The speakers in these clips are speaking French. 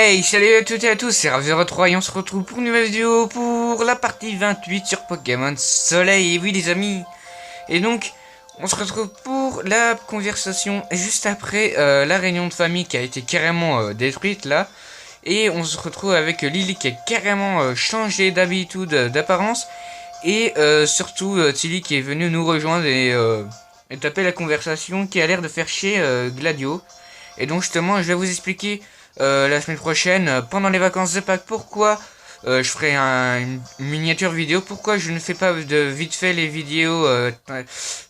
Hey, salut à toutes et à tous, c'est Rav03 et on se retrouve pour une nouvelle vidéo pour la partie 28 sur Pokémon Soleil. Et oui les amis, et donc on se retrouve pour la conversation juste après la réunion de famille qui a été carrément détruite là. Et on se retrouve avec Lily qui a carrément changé d'habitude, d'apparence. Et surtout Tilly qui est venu nous rejoindre et taper la conversation qui a l'air de faire chier Gladio. Et donc justement je vais vous expliquer la semaine prochaine, pendant les vacances de Pâques, pourquoi je ferai une miniature vidéo, pourquoi je ne fais pas de vite fait les vidéos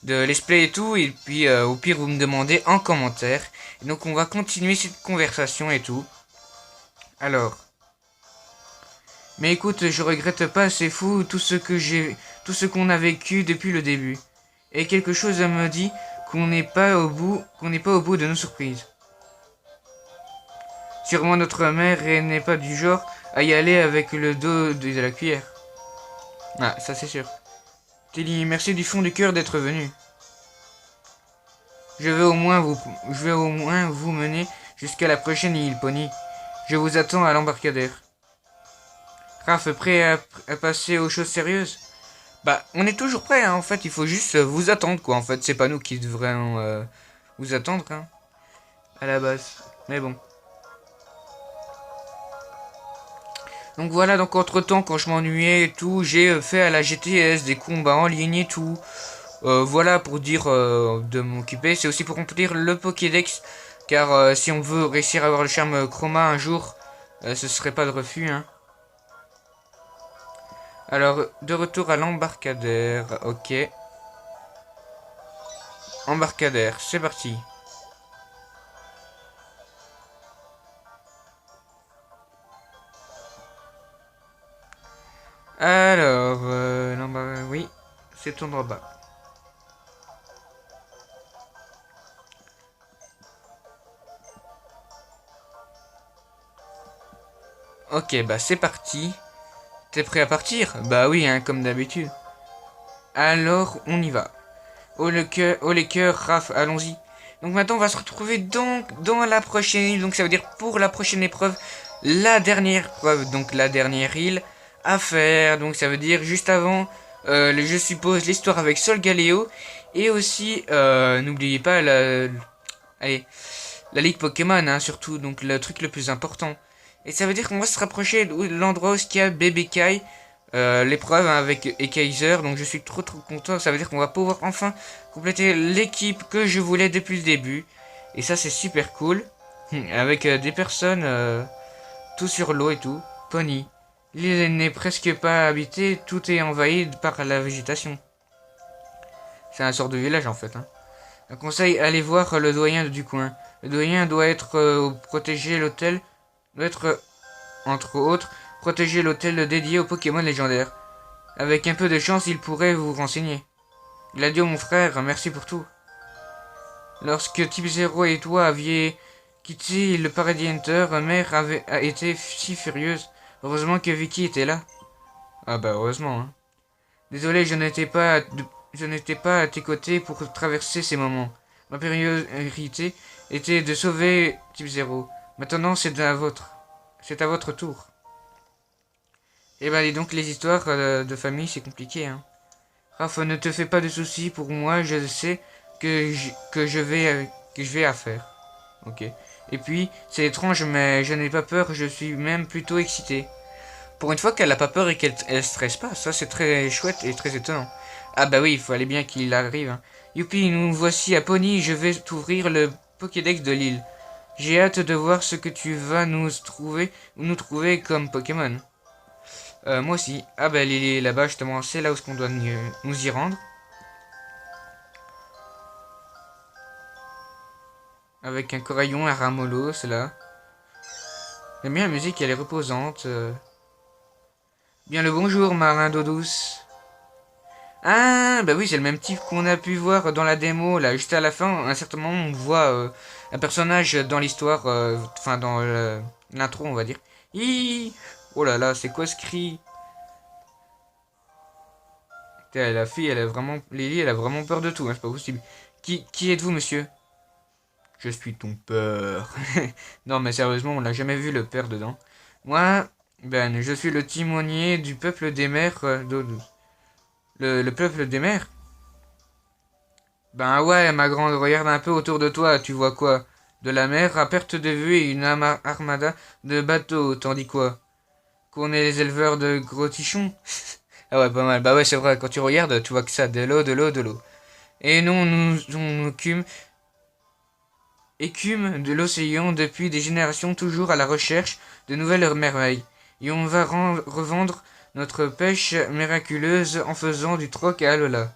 de let's play et tout, et puis au pire vous me demandez en commentaire. Et donc on va continuer cette conversation et tout. Alors, mais écoute, je regrette pas, c'est fou tout ce qu'on a vécu depuis le début. Et quelque chose me dit qu'on n'est pas au bout de nos surprises. Sûrement notre mère n'est pas du genre à y aller avec le dos de la cuillère. Ah, ça c'est sûr. Tilly, merci du fond du cœur d'être venu. Je vais au moins vous mener jusqu'à la prochaine île Pony. Je vous attends à l'embarcadère. Raph, prêt à passer aux choses sérieuses? Bah, on est toujours prêt, hein. En fait, il faut juste vous attendre, quoi. En fait, c'est pas nous qui devrions vous attendre, hein, à la base. Mais bon. Donc voilà, donc entre temps, quand je m'ennuyais et tout, j'ai fait à la GTS des combats en ligne et tout. Voilà pour dire de m'occuper. C'est aussi pour remplir le Pokédex. Car si on veut réussir à avoir le charme Chroma un jour, ce serait pas de refus, hein. Alors, de retour à l'embarcadère. Ok. Embarcadère, c'est parti. Alors, oui, c'est tout en bas. Ok, bah c'est parti. T'es prêt à partir? Bah oui, hein, comme d'habitude. Alors, on y va. Oh les cœurs, Raph, allons-y. Donc maintenant, on va se retrouver dans la prochaine île. Donc ça veut dire pour la prochaine épreuve, la dernière preuve, donc la dernière île à faire. Donc ça veut dire juste avant, je suppose, l'histoire avec Sol Galeo. Et aussi, n'oubliez pas allez, la Ligue Pokémon, hein, surtout, donc le truc le plus important. Et ça veut dire qu'on va se rapprocher de l'endroit où il y a Baby Kai, l'épreuve, hein, avec Ekaiser. Donc je suis trop content, ça veut dire qu'on va pouvoir enfin compléter l'équipe que je voulais depuis le début. Et ça c'est super cool. Avec des personnes tout sur l'eau et tout. Pony. L'île n'est presque pas habitée, tout est envahi par la végétation. C'est un sort de village en fait, hein. Un conseil, allez voir le doyen du coin. Le doyen doit être protéger l'hôtel, doit être entre autres protéger l'hôtel dédié aux Pokémon légendaires. Avec un peu de chance, il pourrait vous renseigner. Gladio, mon frère, merci pour tout. Lorsque Type 0 et toi aviez quitté le Paradis Hunter, mère a été si furieuse. Heureusement que Vicky était là. Ah bah heureusement, hein. Désolé, je n'étais pas à tes côtés pour traverser ces moments. Ma priorité était de sauver Type 0. Maintenant, c'est à votre tour. Eh ben, dis donc, les histoires de famille, c'est compliqué, hein. Raph, ne te fais pas de soucis pour moi, je sais que je vais à faire. Ok. Et puis, c'est étrange, mais je n'ai pas peur, je suis même plutôt excité. Pour une fois qu'elle a pas peur et qu'elle stresse pas, ça c'est très chouette et très étonnant. Ah bah oui, il fallait bien qu'il arrive, hein. Youpi, nous voici à Pony, je vais t'ouvrir le Pokédex de l'île. J'ai hâte de voir ce que tu vas nous trouver comme Pokémon. Moi aussi. Ah bah elle est là-bas justement, c'est là où on doit nous y rendre. Avec un coraillon, un ramolo, c'est là. J'aime bien la musique, elle est reposante. Bien le bonjour, marin d'eau douce. Ah, bah oui, c'est le même type qu'on a pu voir dans la démo, là, juste à la fin. À un certain moment, on voit un personnage dans l'histoire, enfin dans l'intro, on va dire. Hi. Oh là là, c'est quoi ce cri? La fille, elle a vraiment... Lily, elle a vraiment peur de tout, hein, c'est pas possible. Qui êtes-vous, monsieur? Je suis ton père. Non, mais sérieusement, on l'a jamais vu le père dedans. Moi, ben, je suis le timonier du peuple des mers. Le peuple des mers? Ben ouais, ma grande, regarde un peu autour de toi, tu vois quoi? De la mer à perte de vue et une armada de bateaux, tandis quoi? Qu'on est les éleveurs de gros tichons? Ah ouais, pas mal. Bah ouais, c'est vrai, quand tu regardes, tu vois que ça, de l'eau, de l'eau, de l'eau. Et non, nous, on écume de l'océan depuis des générations toujours à la recherche de nouvelles merveilles. Et on va revendre notre pêche miraculeuse en faisant du troc à Alola.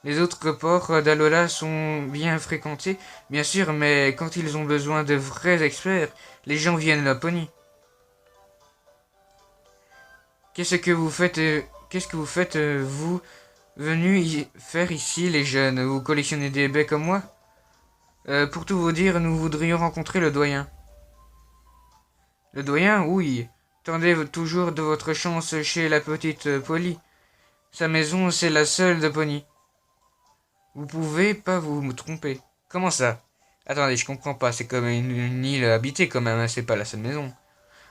Les autres ports d'Alola sont bien fréquentés, bien sûr, mais quand ils ont besoin de vrais experts, les gens viennent à Pony. Qu'est-ce que vous faites, vous, venus faire ici, les jeunes? Vous collectionnez des baies comme moi? Pour tout vous dire, nous voudrions rencontrer le doyen. Le doyen, oui. Tendez toujours de votre chance chez la petite Polly. Sa maison, c'est la seule de Pony. Vous pouvez pas vous tromper. Comment ça? Attendez, je comprends pas. C'est comme une île habitée quand même, hein, c'est pas la seule maison.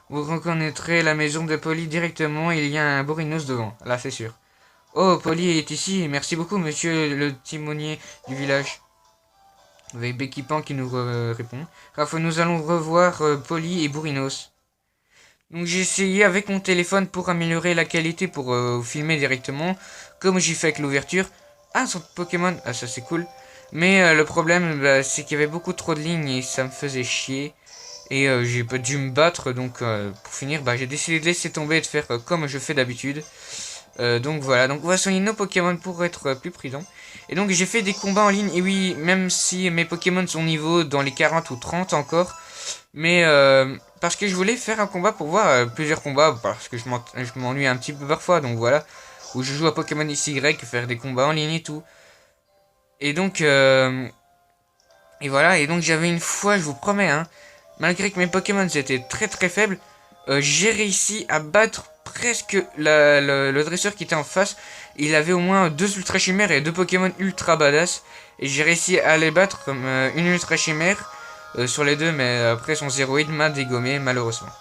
Vous reconnaîtrez la maison de Polly directement, il y a un bourrinos devant. Là, c'est sûr. Oh, Polly est ici. Merci beaucoup, monsieur le timonier du village. Avec Becky Pan qui nous répond. Raph, nous allons revoir Polly et Bourrinos. Donc j'ai essayé avec mon téléphone pour améliorer la qualité pour filmer directement, comme j'ai fait avec l'ouverture. Ah, son Pokémon, ah ça c'est cool. Mais le problème, bah, c'est qu'il y avait beaucoup trop de lignes et ça me faisait chier. Et j'ai pas dû me battre, donc pour finir, bah, j'ai décidé de laisser tomber et de faire comme je fais d'habitude. Donc voilà, donc on va soigner nos Pokémon pour être plus prudent. Et donc j'ai fait des combats en ligne, et oui, même si mes Pokémon sont niveau dans les 40 ou 30 encore, mais parce que je voulais faire un combat pour voir plusieurs combats, parce que je m'ennuie un petit peu parfois, donc voilà, où je joue à Pokémon XY, faire des combats en ligne et tout. Et donc, et voilà, et donc j'avais une fois, je vous promets, hein, malgré que mes Pokémon étaient très très faibles, j'ai réussi à battre presque le dresseur qui était en face. Il avait au moins 2 ultra chimères et 2 Pokémon ultra badass. Et j'ai réussi à les battre comme une ultra chimère sur les deux, mais après son zéroïde m'a dégommé malheureusement.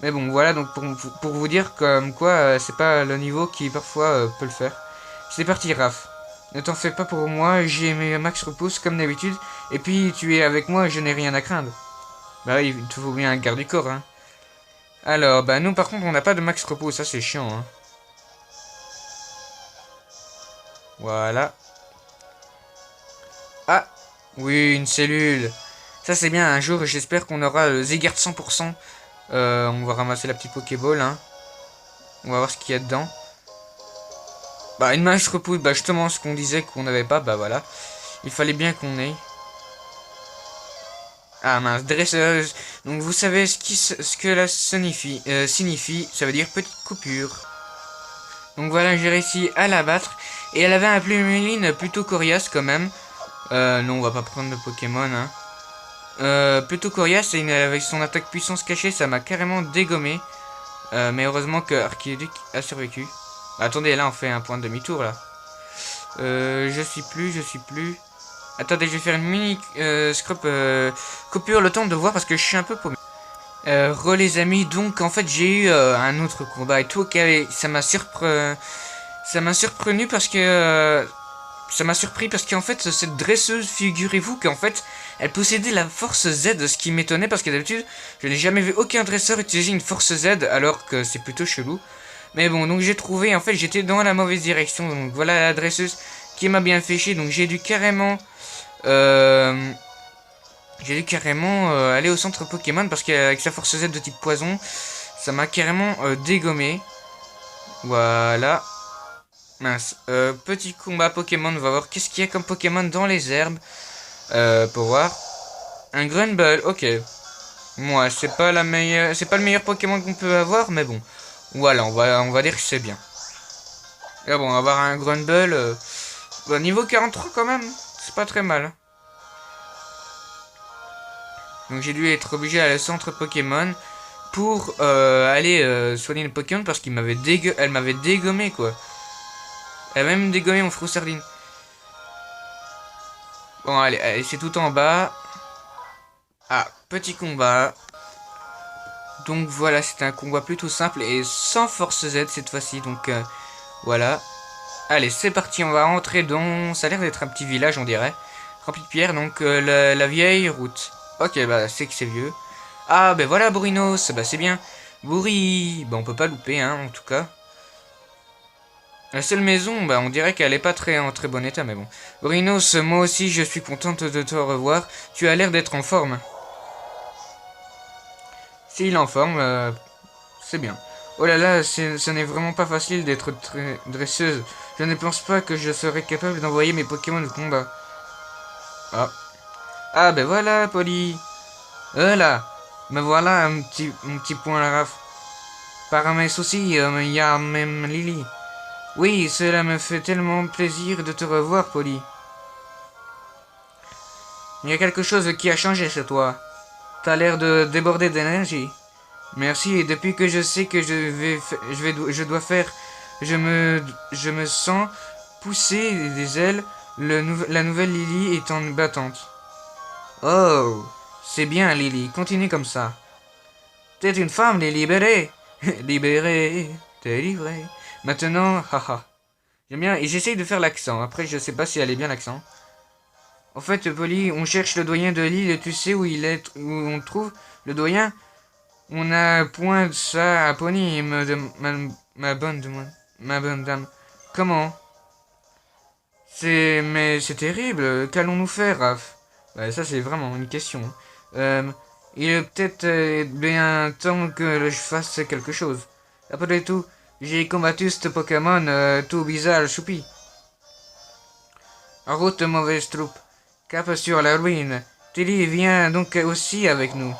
Mais bon, voilà, donc pour vous dire comme quoi c'est pas le niveau qui parfois peut le faire. C'est parti, Raph. Ne t'en fais pas pour moi, j'ai mes max repousse comme d'habitude. Et puis tu es avec moi, je n'ai rien à craindre. Bah oui, il te faut bien un garde du corps, hein. Alors, bah nous par contre on n'a pas de max repos, ça c'est chiant, hein. Voilà. Ah, oui, une cellule. Ça c'est bien, un jour j'espère qu'on aura le Zegard 100%. On va ramasser la petite Pokéball, hein. On va voir ce qu'il y a dedans. Bah une max repos, bah justement ce qu'on disait qu'on n'avait pas, bah voilà. Il fallait bien qu'on ait. Ah mince, dresseuse. Donc vous savez ce que la signifie, ça veut dire petite coupure. Donc voilà, j'ai réussi à la battre. Et elle avait un Plumeline plutôt coriace quand même. Non, on va pas prendre de Pokémon, hein. Plutôt coriace, et avec son attaque puissance cachée, ça m'a carrément dégommé. Mais heureusement que Archiduc a survécu. Attendez, là on fait un point de demi-tour là. Je suis plus. Attendez, je vais faire une mini coupure le temps de voir parce que je suis un peu paumé. Les amis, donc en fait j'ai eu un autre combat et tout, ça m'a surpris parce que ça m'a surpris parce qu'en fait cette dresseuse, figurez-vous qu'en fait elle possédait la force Z, ce qui m'étonnait parce que d'habitude je n'ai jamais vu aucun dresseur utiliser une force Z alors que c'est plutôt chelou. Mais bon, donc j'ai trouvé, en fait j'étais dans la mauvaise direction, donc voilà la dresseuse qui m'a bien fait chier, donc j'ai dû carrément aller au centre Pokémon parce qu'avec sa force Z de type poison, ça m'a carrément dégommé. Voilà. Mince. Petit combat Pokémon, on va voir qu'est-ce qu'il y a comme Pokémon dans les herbes. Pour voir. Un Grunbull, ok. Moi, c'est pas le meilleur Pokémon qu'on peut avoir, mais bon. Voilà, on va dire que c'est bien. Et bon, on va avoir un Grunbull. Bah, niveau 43 quand même, c'est pas très mal. Donc j'ai dû être obligé à aller au centre Pokémon pour aller soigner le Pokémon parce qu'elle m'avait dégommé quoi. Elle a même dégommé mon Froussardine. Bon, allez, allez c'est tout en bas. Ah, petit combat. Donc voilà, c'est un combat plutôt simple et sans force Z cette fois-ci. Donc voilà. Allez, c'est parti, on va rentrer dans... Ça a l'air d'être un petit village, on dirait. Rempli de pierres, donc la vieille route. Ok, bah c'est que c'est vieux. Ah, ben voilà, Bourrinos, bah c'est bien. Bourri, bah on peut pas louper, hein, en tout cas. La seule maison, bah on dirait qu'elle est pas en très bon état, mais bon. Bourrinos, moi aussi je suis contente de te revoir. Tu as l'air d'être en forme. S'il est en forme, c'est bien. Oh là là, ce n'est vraiment pas facile d'être dresseuse. Je ne pense pas que je serais capable d'envoyer mes Pokémon au combat. Ah. Ah ben voilà, Polly. Là. Me voilà un petit point à raf. Par mes soucis, il y a même Lily. Oui, cela me fait tellement plaisir de te revoir, Polly. Il y a quelque chose qui a changé chez toi. T'as l'air de déborder d'énergie. Merci, et depuis que je sais que je dois faire, je me sens pousser des ailes. La nouvelle Lily est en battante. Oh, c'est bien, Lily, continue comme ça. T'es une femme, les libérée. Libérée, t'es livrée. Maintenant, haha. J'aime bien, et j'essaye de faire l'accent. Après, je sais pas si elle est bien l'accent. En fait, Polly, on cherche le doyen de l'île, et tu sais où il est, où on trouve le doyen? On a point de ça à Pony, ma bonne dame. Comment? Mais c'est terrible. Qu'allons-nous faire, Raph? Bah, ça, c'est vraiment une question. Euh, il est peut-être bien temps que je fasse quelque chose. Après tout, j'ai combattu ce Pokémon tout bizarre, choupi. En route, mauvaise troupe. Cap sur la ruine. Tilly vient donc aussi avec nous.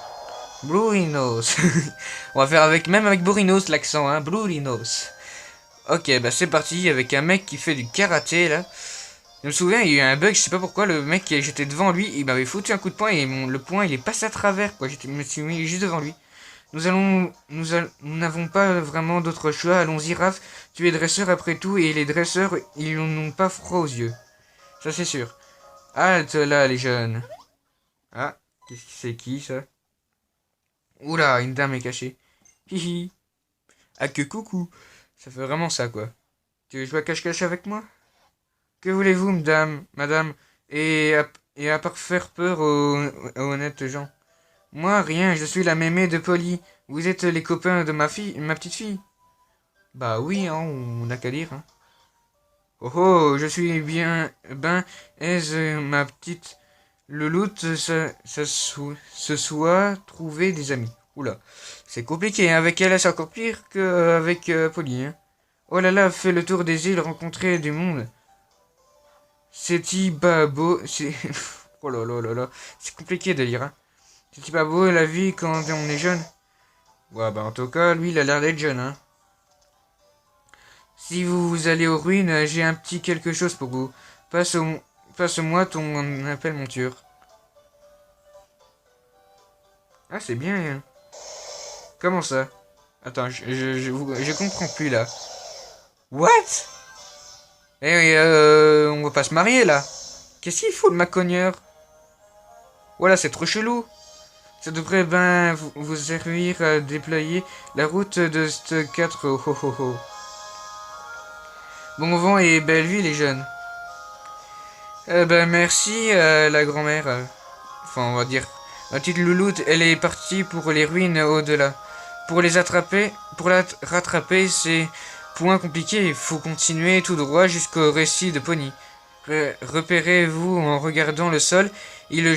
Bourrinos. On va faire même avec Bourrinos l'accent, hein. Bourrinos. Ok, bah c'est parti avec un mec qui fait du karaté là. Je me souviens, il y a eu un bug, je sais pas pourquoi, le mec j'étais devant lui, il m'avait foutu un coup de poing et le poing il est passé à travers quoi. Je me suis mis juste devant lui. Nous n'avons pas vraiment d'autre choix. Allons-y, Raph. Tu es dresseur après tout et les dresseurs ils n'ont pas froid aux yeux. Ça c'est sûr. Halte là les jeunes. Ah, c'est qui ça? Oula, une dame est cachée. Hihi. Ah que coucou. Ça fait vraiment ça, quoi. Tu veux jouer à cache-cache avec moi? Que voulez-vous, madame, et à part faire peur aux honnêtes gens? Moi, rien, je suis la mémé de Polly. Vous êtes les copains de ma petite fille? Bah oui, hein, on n'a qu'à dire, hein. Oh oh, je suis bien, est-ce ma petite Louloute se soit trouvé des amis. Oula, c'est compliqué, hein. Avec elle, c'est encore pire qu'avec Polly, hein. Oh là là, fais le tour des îles, rencontrer du monde. C'est pas beau, c'est... oh là là là là, c'est compliqué de lire, hein. C'est pas beau la vie quand on est jeune. Ouais, bah en tout cas, lui, il a l'air d'être jeune, hein. Si vous allez aux ruines, j'ai un petit quelque chose pour vous. Passe-moi ton appel monture. Ah, c'est bien, hein. Comment ça? Attends, je comprends plus, là. What? Eh, on va pas se marier, là. Qu'est-ce qu'il faut, le macogneur? Voilà, c'est trop chelou. Ça devrait vous servir à déployer la route de ce 4. Oh, oh, oh, oh. Bon vent et belle vie, les jeunes. Merci, la grand-mère. Enfin, on va dire. La petite louloute, elle est partie pour les ruines au-delà. Pour la rattraper, c'est point compliqué. Il faut continuer tout droit jusqu'au récit de Pony. Repérez-vous en regardant le sol. Il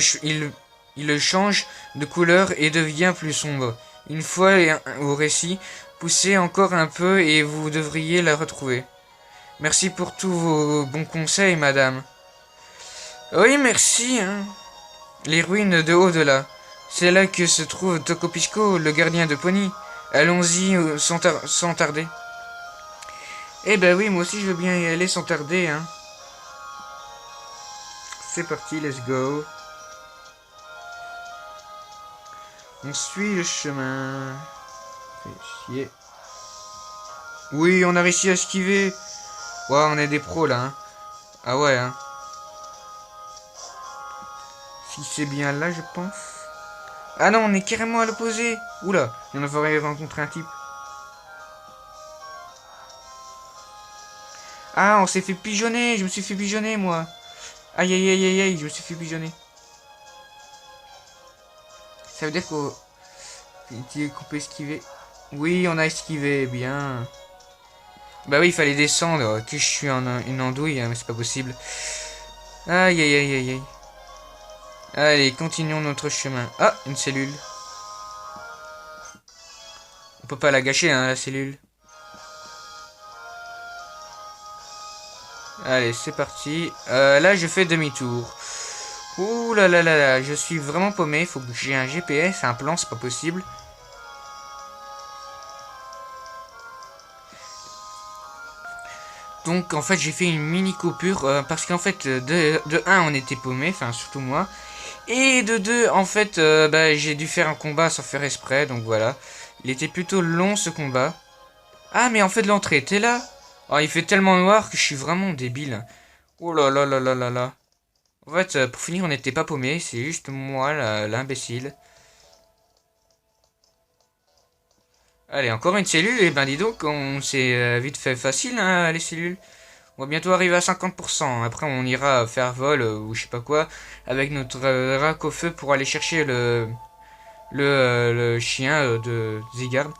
change de couleur et devient plus sombre. Une fois au récit, poussez encore un peu et vous devriez la retrouver. Merci pour tous vos bons conseils, madame. Oui, merci, hein. Les ruines de au-delà. C'est là que se trouve Tokopisco, le gardien de Pony. Allons-y sans tarder. Eh ben oui, moi aussi je veux bien y aller sans tarder, hein. C'est parti, let's go. On suit le chemin. Fait chier. Oui, on a réussi à esquiver. Ouais, on est des pros là, hein. Ah ouais, hein. si c'est bien là, je pense. Ah non, on est carrément à l'opposé. Oula, on aurait rencontré un type. Ah, on s'est fait pigeonner. Je me suis fait pigeonner, moi. Aïe, aïe, aïe, aïe, aïe, je me suis fait pigeonner. Ça veut dire qu'on peut esquiver. Oui, on a esquivé, bien. Bah oui, il fallait descendre. Que je suis en une andouille, hein, mais c'est pas possible. Aïe, aïe, aïe, aïe, aïe. Allez, continuons notre chemin. Ah, une cellule. On peut pas la gâcher, hein, la cellule. Allez, c'est parti. Là, je fais demi-tour. Ouh là là là là, je suis vraiment paumé. Faut que j'ai un GPS, un plan, c'est pas possible. Donc, en fait, j'ai fait une mini coupure parce qu'en fait, de 1, on était paumé, enfin, surtout moi. Et de 2, en fait, bah, j'ai dû faire un combat sans faire exprès, donc voilà. Il était plutôt long ce combat. Ah, mais en fait, l'entrée était là. Oh, il fait tellement noir que je suis vraiment débile. Oh là là là là là là. En fait, pour finir, on n'était pas paumé, c'est juste moi, l'imbécile. Allez, encore une cellule, et ben dis donc, on s'est vite fait facile, hein, les cellules. On va bientôt arriver à 50%. Après, on ira faire vol ou je sais pas quoi avec notre rack au feu pour aller chercher le chien de Zigard.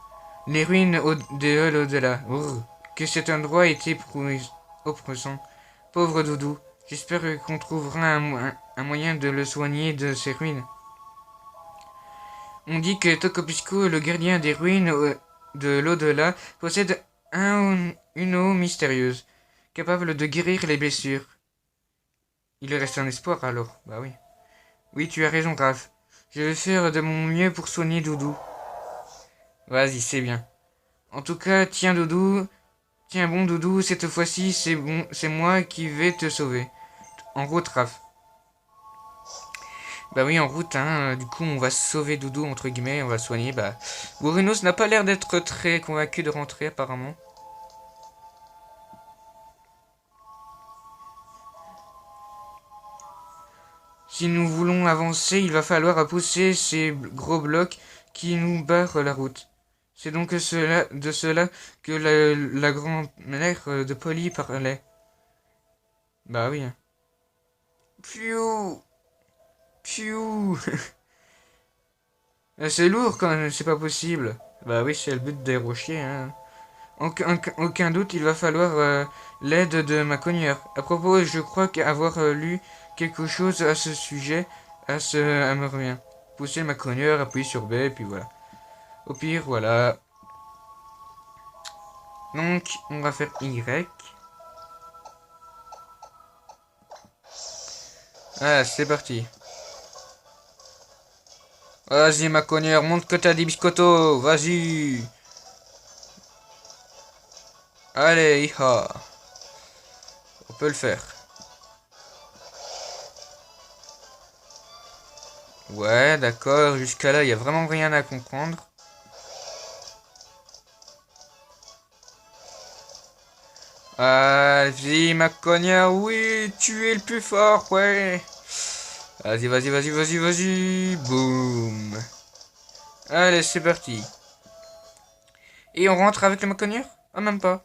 Les ruines de l'au-delà. Que cet endroit était oppressant. Pauvre Doudou. J'espère qu'on trouvera un moyen de le soigner de ces ruines. On dit que Tokopisco, le gardien des ruines de l'au-delà, possède une eau mystérieuse, capable de guérir les blessures. Il reste un espoir alors. Bah oui. Oui, tu as raison, Grave. Je vais faire de mon mieux pour soigner Doudou. Vas-y, c'est bien. En tout cas, tiens Doudou. Tiens bon Doudou, cette fois-ci, c'est bon, c'est moi qui vais te sauver. En route, Raph. Bah oui, en route, hein. Du coup, on va sauver Doudou, entre guillemets, on va le soigner. Bah, Bourinos n'a pas l'air d'être très convaincu de rentrer, apparemment. Si nous voulons avancer, il va falloir pousser ces gros blocs qui nous barrent la route. C'est donc de cela que la grand-mère de Polly parlait. Bah oui. Piou, piou. C'est lourd quand même, c'est pas possible. Bah oui, c'est le but des rochers, hein. Aucun doute, il va falloir l'aide de ma cogneur. À propos, je crois qu'avoir lu quelque chose à ce sujet, à me revient. Pousser ma cogneur, appuyer sur B, et puis voilà. Au pire, voilà. Donc, on va faire Y. Ah, c'est parti. Vas-y, ma cogneur, montre que t'as des biscottos. Vas-y. Allez, iha. On peut le faire. Ouais, d'accord. Jusqu'à là, il n'y a vraiment rien à comprendre. Vas-y, ma cogneur. Oui, tu es le plus fort, ouais. Vas-y, vas-y, vas-y, vas-y, vas-y. Boum. Allez, c'est parti. Et on rentre avec le maconnière? Ah, même pas.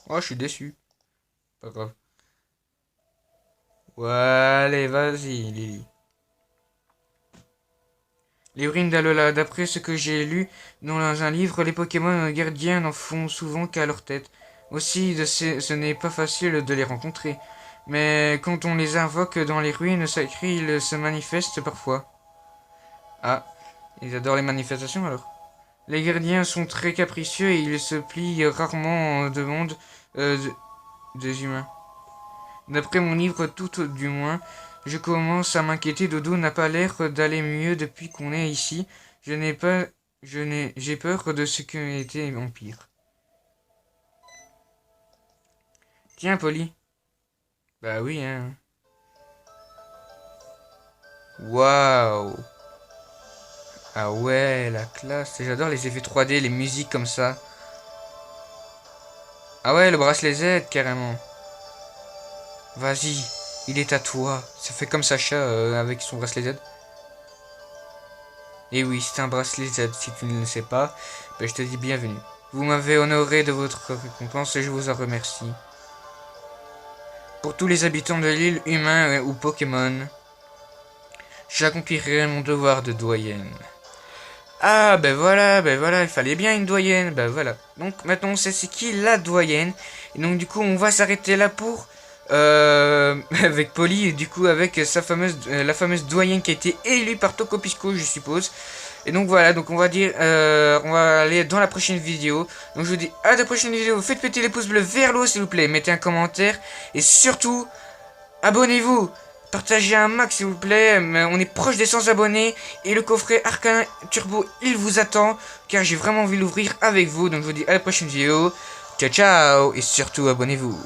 Oh, je suis déçu. Pas grave. Ouais, allez, vas-y, Lily. Les ruines d'Alola. D'après ce que j'ai lu dans un livre, les Pokémon gardiens n'en font souvent qu'à leur tête. Aussi, ce n'est pas facile de les rencontrer. Mais quand on les invoque dans les ruines sacrées, ils se manifestent parfois. Ah, ils adorent les manifestations alors. Les gardiens sont très capricieux et ils se plient rarement en demande des humains. D'après mon livre, tout du moins, je commence à m'inquiéter. Dodo n'a pas l'air d'aller mieux depuis qu'on est ici. J'ai peur de ce qui a été empire. Tiens, Polly. Bah oui, hein. Waouh. Ah ouais, la classe. J'adore les effets 3D, les musiques comme ça. Ah ouais, le bracelet Z, carrément. Vas-y. Il est à toi. Ça fait comme Sacha avec son bracelet Z. Et oui, c'est un bracelet Z. Si tu ne le sais pas, ben, je te dis bienvenue. Vous m'avez honoré de votre récompense et je vous en remercie. Pour tous les habitants de l'île, humains ou Pokémon, j'accomplirai mon devoir de doyenne. Ah, ben voilà, il fallait bien une doyenne, ben voilà. Donc maintenant on sait c'est qui la doyenne. Et donc du coup on va s'arrêter là pour... avec Polly et du coup avec sa fameuse, la fameuse doyenne qui a été élue par Tokopisco je suppose. Et donc voilà, donc on va dire, on va aller dans la prochaine vidéo. Donc je vous dis à la prochaine vidéo, faites péter les pouces bleus vers le haut s'il vous plaît, mettez un commentaire. Et surtout, abonnez-vous. Partagez un max s'il vous plaît, on est proche des 100 abonnés. Et le coffret Arcana Turbo, il vous attend. Car j'ai vraiment envie de l'ouvrir avec vous. Donc je vous dis à la prochaine vidéo. Ciao ciao. Et surtout abonnez-vous.